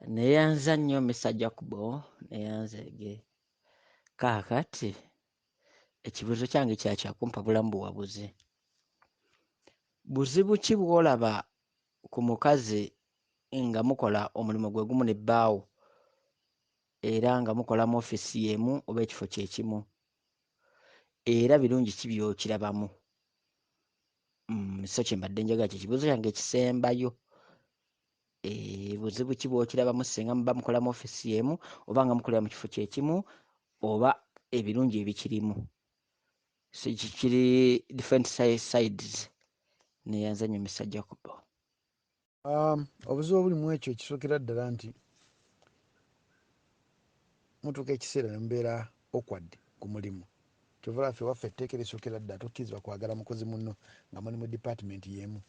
Neyanza nnyo Mr. Jacob, neyanzege kaakati ekibuuzo kyange kyakumpa bulamu buwabuzi. Buzibu ki bw'olaba ku mukazi nga mukola omulimu gwe gumu n'ebbaawo era nga mukola mu ofiisi y'emu oba ekifo kye kimu, era birungi ki by'okirabamu? So kye mbadde njagala kye kibuuzo kyange ekisembayo. Buzibu ki bw'okirabamu singa muba mukola mu ofiisi y'emu oba nga mukolera mu kifo kye kimu, oba ebirungi ebikirimu? So kiri different sides. Neyanza nnyo Mr. Jacob. Obuzibu obuli mu ekyo kisookera ddala nti mutuuka ekiseera ne mubeera okwadde ku mulimu. Kyova laffe waffe etteeka erisookera ddala tokkirizibwa kwagala mukozi munno nga muli mu department y'emu.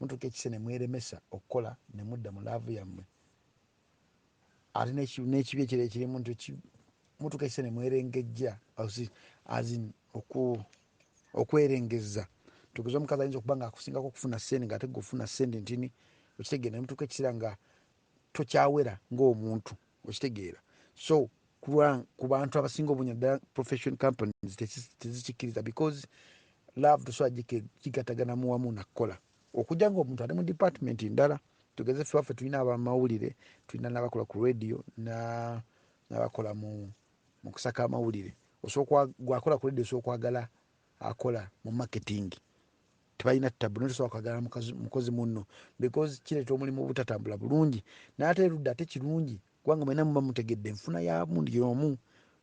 Mutuuka ekiseera ne mweremesa okukola ne mudda mu laavu yammwe. Ate n'ekibi ekiro ekirimu nti mutuuka ekiseera ne mwerengejja okwerengeza. Tugeze omukazi ayinza okuba nga akusingako okufuna ssente ng'ate gweofuna ssente ntini, okitegeera. Ne mutuuka ekiseera nga tokyawera ng'omuntu, okitegeera. So ku bantu abasinga obungi ddala profession companies tezikikkiriza because love tosobola gigataganamu wamu nakukola. Okujja ng'omuntu ali mu department ndala, tugeze ffe waffe tulina abamawulire, tulina n'abakola ku radio n'abakola mu kusaka amawulire. Gwakola ku radio osobola okwagala akola mu marketing. Tebalina ttabu, notosobola kwagala mukozi munno because kireeta omulimu obutatambula bulungi. N'ate erudda ate kirungi kubanga mwena muba mutegedde enfuna ya bundi omu,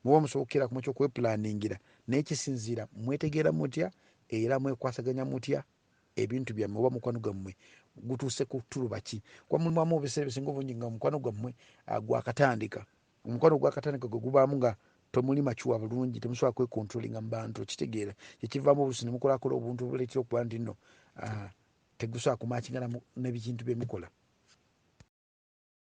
muba musookera ku ky'okwepulaningira, naye kisinziira mwetegeera mutya era mwekwasaganya mutya ebintu byammwe oba mukwano gwammwe gutuuse ku tuluba ki. Kuba mulimu ebiseera ebisinga obungi nga mukwano gwammwe gwakatandika. Omukwano gwakatandika gwe gubaamu nga tomuli makyuwa bulungi, temusobola kwekontrolinga mu bantu, okitegeera. Kyekivaamu oluusi ne mukolakola obuntu obuleetera okuba nti nno tegusobola kumaakingana n'ebintu bye mukola.